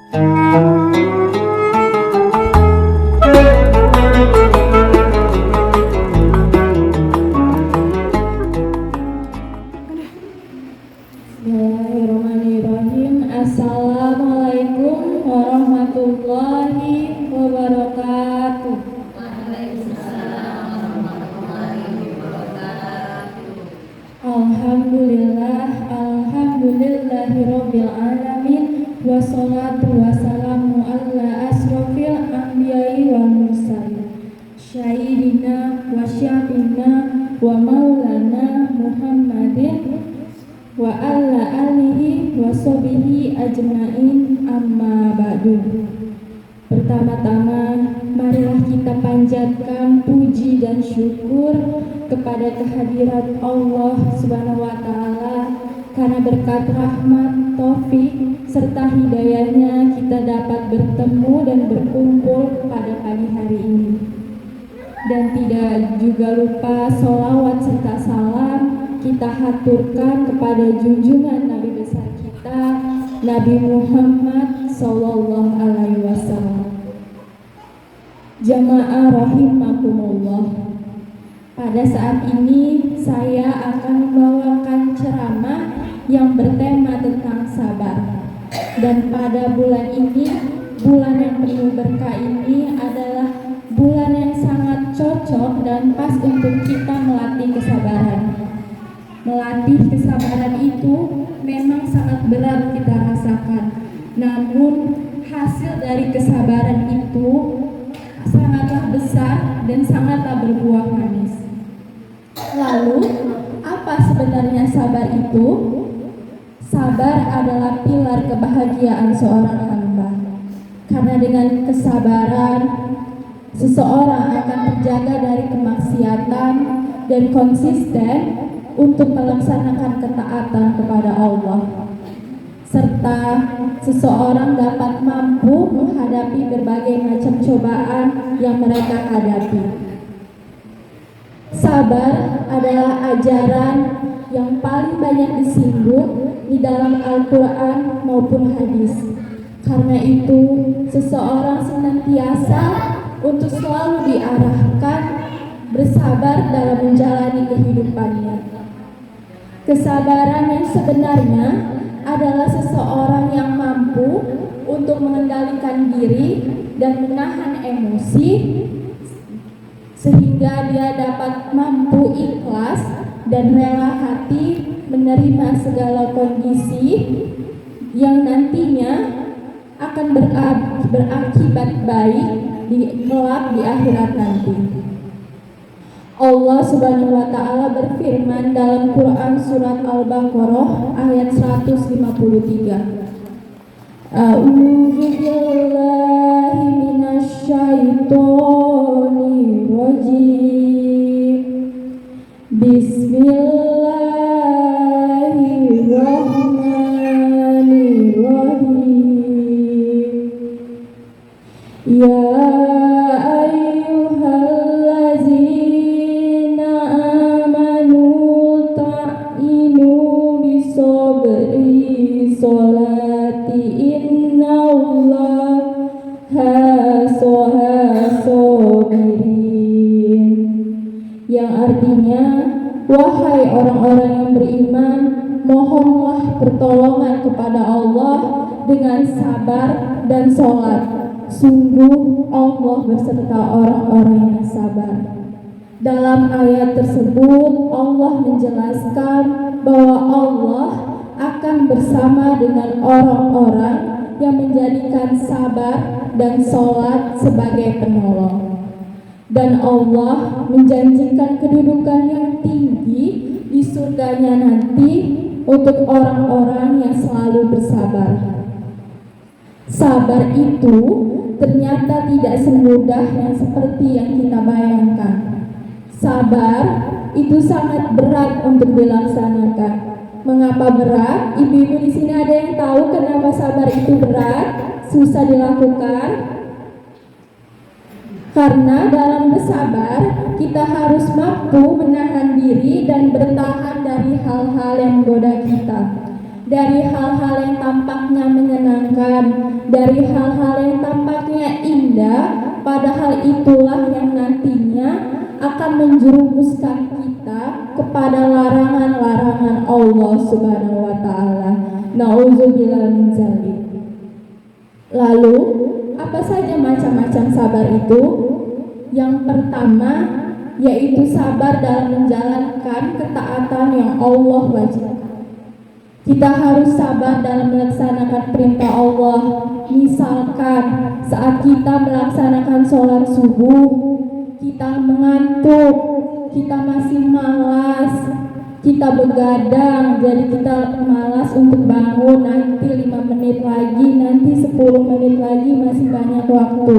Bismillahirrahmanirrahim. Assalamualaikum warahmatullahi wabarakatuh. Alhamdulillahirabbil alamin, wassalatu wassalamu ala asrofil anbiya'i wal mursalin, syahidina wa syafiina wa maulana Muhammadin wa ala alihi wa sahbihi ajmain, amma ba'du. Pertama-tama, marilah kita panjatkan puji dan syukur kepada kehadirat Allah Subhanahu wa Ta'ala, karena berkat rahmat, taufik, serta hidayahnya kita dapat bertemu dan berkumpul pada pagi hari ini. Dan tidak juga lupa sholawat serta salam kita haturkan kepada junjungan Nabi besar kita, Nabi Muhammad Sallallahu Alaihi Wasallam. Jamaah rahimakumullah, pada saat ini saya akan membawakan ceramah yang bertema tentang sabar. Dan pada bulan ini, bulan yang penuh berkah ini adalah bulan yang sangat cocok dan pas untuk kita melatih kesabaran. Melatih kesabaran itu memang sangat berat kita rasakan, namun hasil dari kesabaran itu sangatlah besar dan sangatlah berbuah manis. Lalu, apa sebenarnya sabar itu? Sabar adalah pilar kebahagiaan seorang hamba. Karena dengan kesabaran, seseorang akan terjaga dari kemaksiatan dan konsisten untuk melaksanakan ketaatan kepada Allah, serta seseorang dapat mampu menghadapi berbagai macam cobaan yang mereka hadapi. Sabar adalah ajaran yang paling banyak disinggung di dalam Al-Quran maupun hadis. Karena itu, seseorang senantiasa untuk selalu diarahkan bersabar dalam menjalani kehidupannya. Kesabaran yang sebenarnya adalah seseorang yang mampu untuk mengendalikan diri dan menahan emosi, sehingga dia dapat mampu ikhlas dan rela hati menerima segala kondisi yang nantinya akan berakibat baik kelak di akhirat nanti. Allah Subhanahu wa Ta'ala berfirman dalam Quran surat Al-Baqarah ayat 153. A'udzu billahi minasyaitonir rajim. Bismillahirrahmanirrahim. Ya yang artinya, wahai orang-orang yang beriman, mohonlah pertolongan kepada Allah dengan sabar dan sholat. Sungguh Allah beserta orang-orang yang sabar. Dalam ayat tersebut Allah menjelaskan bahwa Allah akan bersama dengan orang-orang yang menjadikan sabar dan sholat sebagai penolong. Dan Allah menjanjikan kedudukan yang tinggi di surganya nanti untuk orang-orang yang selalu bersabar. Sabar itu ternyata tidak semudah yang seperti yang kita bayangkan. Sabar itu sangat berat untuk dilaksanakan. Mengapa berat? Ibu-ibu di sini ada yang tahu kenapa sabar itu berat, susah dilakukan? Karena dalam bersabar, kita harus mampu menahan diri dan bertahan dari hal-hal yang menggoda kita. dari hal-hal yang tampaknya menyenangkan, dari hal-hal yang tampaknya indah, padahal itulah yang nantinya akan menjerumuskan kita kepada larangan-larangan Allah Subhanahu wa taala. Nauzubillah min dzalik. Lalu, apa saja macam-macam sabar itu? Yang pertama yaitu sabar dalam menjalankan ketaatan yang Allah wajibkan. Kita harus sabar dalam melaksanakan perintah Allah. Misalkan saat kita melaksanakan sholat subuh, kita mengantuk, kita masih malas, kita begadang, jadi kita malas untuk bangun, nanti 5 menit lagi, nanti 10 menit lagi, masih banyak waktu.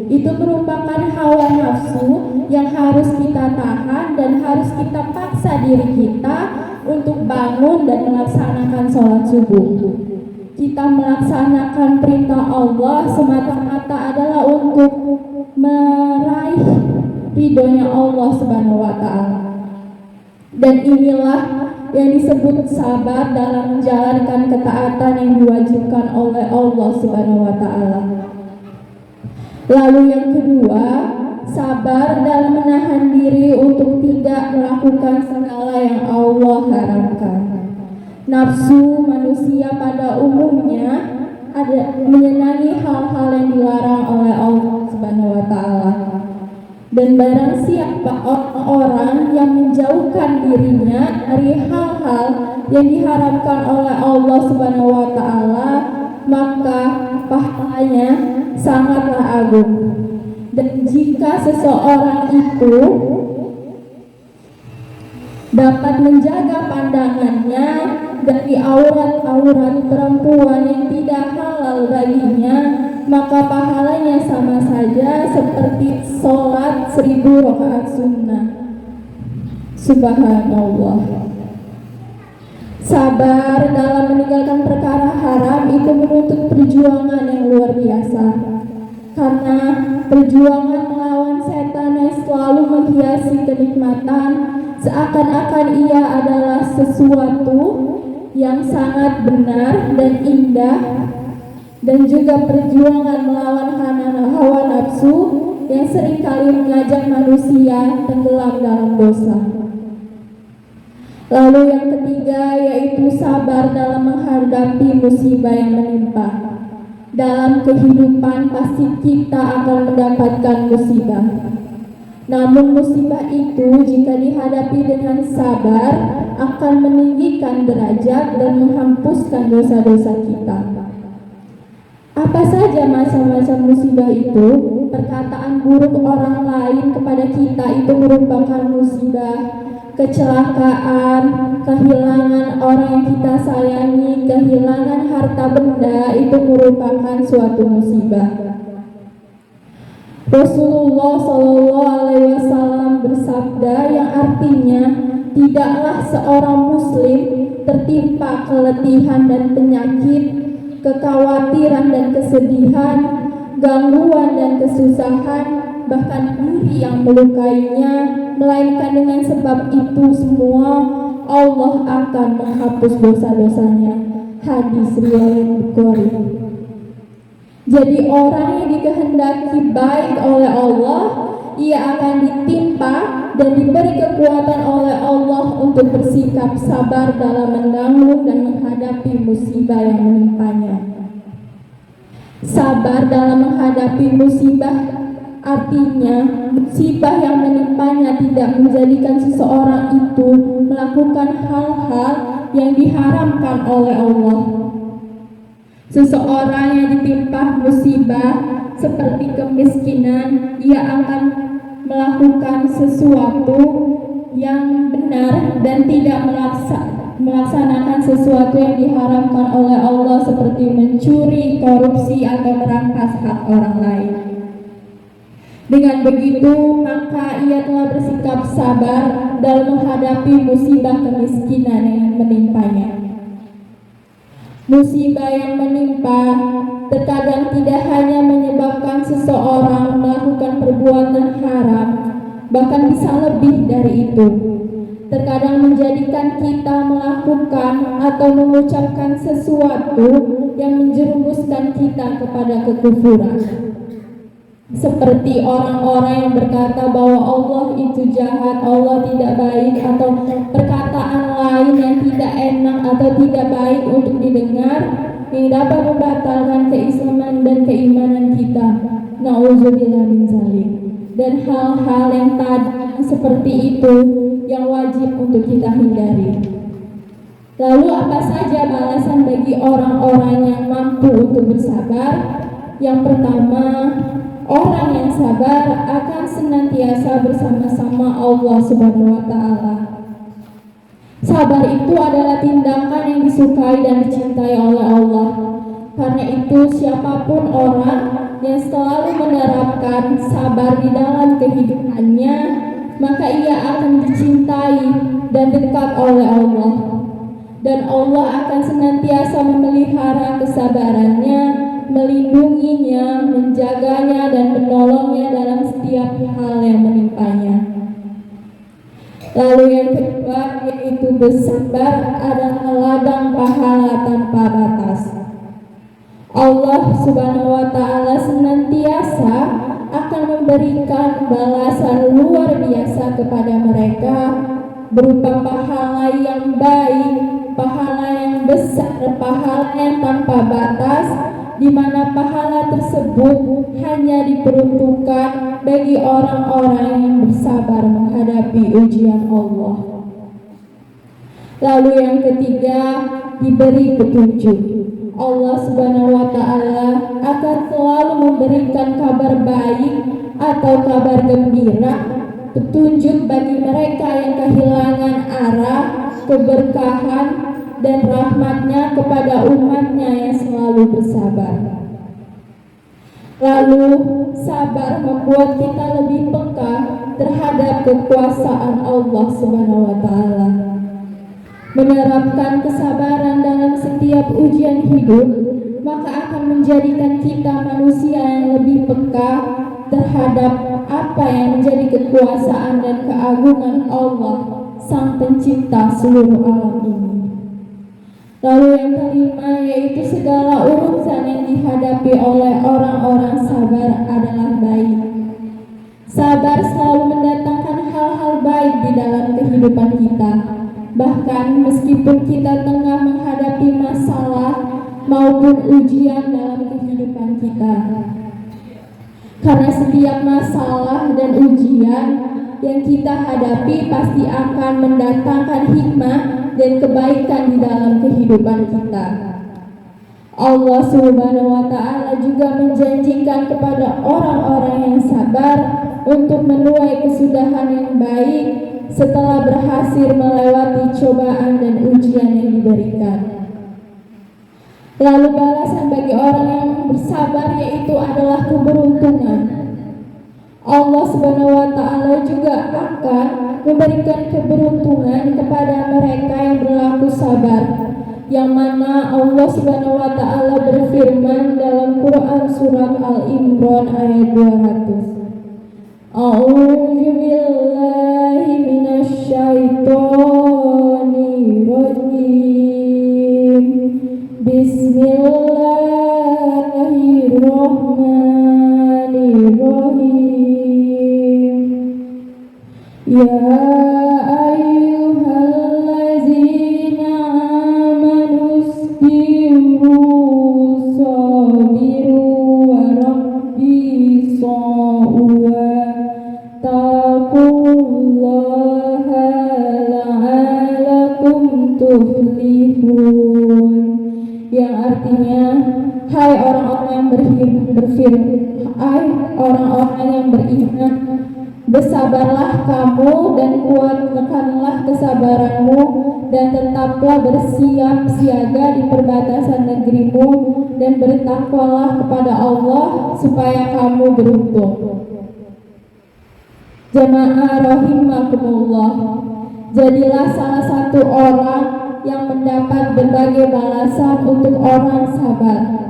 Itu merupakan hawa nafsu yang harus kita tahan dan harus kita paksa diri kita untuk bangun dan melaksanakan sholat subuh. Kita melaksanakan perintah Allah semata-mata adalah untuk meraih ridhonya Allah Subhanahu wa taala. Dan inilah yang disebut sabar dalam menjalankan ketaatan yang diwajibkan oleh Allah Subhanahu wa taala. Lalu yang kedua, sabar dalam menahan diri untuk tidak melakukan segala yang Allah haramkan. Nafsu manusia pada umumnya ada menyenangi hal-hal yang dilarang oleh Allah Subhanahu wa taala. Dan barang siapa orang yang menjauhkan dirinya dari hal-hal yang diharamkan oleh Allah Subhanahu wa taala, maka pahalanya sangatlah agung. Dan jika seseorang itu dapat menjaga pandangannya dari aurat-aurat perempuan yang tidak halal baginya, maka pahalanya sama saja seperti sholat 1000 rakaat sunnah. Subhanallah. Sabar dalam meninggalkan perkara haram itu menuntut perjuangan yang luar biasa, karena perjuangan melawan setan yang selalu menghiasi kenikmatan seakan-akan ia adalah sesuatu yang sangat benar dan indah, dan juga perjuangan melawan hawa nafsu yang seringkali mengajak manusia tenggelam dalam dosa. Lalu yang ketiga yaitu sabar dalam menghadapi musibah yang menimpa. Dalam kehidupan pasti kita akan mendapatkan musibah. Namun musibah itu jika dihadapi dengan sabar akan meninggikan derajat dan menghapuskan dosa-dosa kita. Apa saja macam-macam musibah itu? Perkataan buruk orang lain kepada kita itu merupakan musibah. Kecelakaan, kehilangan orang yang kita sayangi, kehilangan harta benda itu merupakan suatu musibah. Rasulullah SAW bersabda yang artinya tidaklah seorang muslim tertimpa keletihan dan penyakit, kekhawatiran dan kesedihan, gangguan dan kesusahan, bahkan diri yang melukainya, melainkan dengan sebab itu semua Allah akan menghapus dosa-dosanya. Hadis riwayat Bukhari. Jadi orang yang dikehendaki baik oleh Allah, ia akan ditimpa dan diberi kekuatan oleh Allah untuk bersikap sabar dalam menanggung dan menghadapi musibah yang menimpanya. Sabar dalam menghadapi musibah artinya musibah yang menimpanya tidak menjadikan seseorang itu melakukan hal-hal yang diharamkan oleh Allah. Seseorang yang ditimpa musibah seperti kemiskinan, ia akan melakukan sesuatu yang benar dan tidak melaksanakan sesuatu yang diharamkan oleh Allah seperti mencuri, korupsi, atau merampas hak orang lain. Dengan begitu, maka ia telah bersikap sabar dalam menghadapi musibah kemiskinan yang menimpanya. Musibah yang menimpa terkadang tidak hanya menyebabkan seseorang melakukan perbuatan haram, bahkan bisa lebih dari itu. terkadang menjadikan kita melakukan atau mengucapkan sesuatu yang menjerumuskan kita kepada kekufuran. Seperti orang-orang yang berkata bahwa Allah itu jahat, Allah tidak baik, atau perkataan lain yang tidak enak atau tidak baik untuk didengar yang dapat membatalkan keislaman dan keimanan kita. Na'udzubillah min dzalik. Dan hal-hal yang tadi seperti itu yang wajib untuk kita hindari. Lalu apa saja balasan bagi orang-orang yang mampu untuk bersabar? Yang pertama, orang yang sabar akan senantiasa bersama-sama Allah Subhanahu wa taala. Sabar itu adalah tindakan yang disukai dan dicintai oleh Allah. Karena itu siapapun orang yang selalu menerapkan sabar di dalam kehidupannya, maka ia akan dicintai dan dekat oleh Allah. Dan Allah akan senantiasa memelihara kesabarannya, melindunginya, menjaganya, dan menolongnya dalam setiap hal yang menimpanya. Lalu yang kedua, yaitu bersabar adalah ladang pahala tanpa batas. Allah Subhanahu wa taala senantiasa akan memberikan balasan luar biasa kepada mereka berupa pahala yang baik, pahala yang besar, pahala yang tanpa batas, di mana pahala tersebut hanya diperuntukkan bagi orang-orang yang bersabar menghadapi ujian Allah. Lalu yang ketiga, diberi petunjuk. Allah Subhanahu wa taala akan selalu memberikan kabar baik atau kabar gembira, petunjuk bagi mereka yang kehilangan arah, keberkahan, dan rahmatnya kepada umatnya yang selalu bersabar. Lalu sabar membuat kita lebih peka terhadap kekuasaan Allah Subhanahu wa taala. Menerapkan kesabaran dalam setiap ujian hidup maka akan menjadikan kita manusia yang lebih peka terhadap apa yang menjadi kekuasaan dan keagungan Allah, Sang Pencipta seluruh alam ini. Lalu yang kelima, yaitu segala urusan yang dihadapi oleh orang-orang sabar adalah baik. Sabar selalu mendatangkan hal-hal baik di dalam kehidupan kita. Bahkan meskipun kita tengah menghadapi masalah maupun ujian dalam kehidupan kita. Karena setiap masalah dan ujian yang kita hadapi pasti akan mendatangkan hikmah dan kebaikan di dalam kehidupan kita. Allah Subhanahu wa taala juga menjanjikan kepada orang-orang yang sabar untuk menuai kesudahan yang baik setelah berhasil melewati cobaan dan ujian yang diberikan. Lalu balasan bagi orang yang bersabar yaitu adalah keberuntungan. Allah Subhanahu wa taala juga akan memberikan keberuntungan kepada mereka yang berlaku sabar, yang mana Allah Subhanahu wa taala berfirman dalam Quran surat Al-Imran ayat 200. A'udzu billahi minasy syaithanir rajim. Bismillahirrahmanirrahim. Ya ayyuhallazina amanu isbiru sabiru wa rabbisu taqullaha la'alakum tuflihun. Yang artinya, hai orang-orang yang orang-orang yang beriman, bersabarlah kamu dan kuatkanlah kesabaranmu dan tetaplah bersiap siaga di perbatasan negerimu dan bertakwalah kepada Allah supaya kamu beruntung. Jamaah rahimakumullah, jadilah salah satu orang yang mendapat berbagai balasan untuk orang sabar.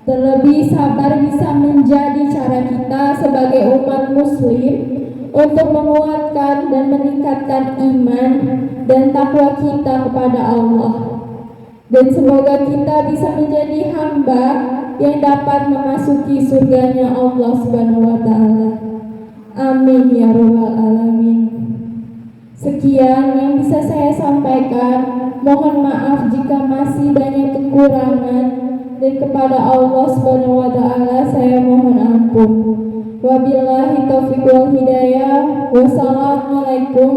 Terlebih sabar bisa menjadi cara kita sebagai umat muslim untuk menguatkan dan meningkatkan iman dan takwa kita kepada Allah. Dan semoga kita bisa menjadi hamba yang dapat memasuki surganya Allah Subhanahu wa Ta'ala. Amin ya Rabbal Alamin. Sekian yang bisa saya sampaikan. Mohon maaf jika masih banyak kekurangan, dan kepada Allah Subhanahu wa Ta'ala saya mohon ampun. Wabillahi taufiq wal hidayah. Wassalamualaikum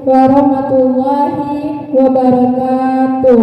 warahmatullahi wabarakatuh.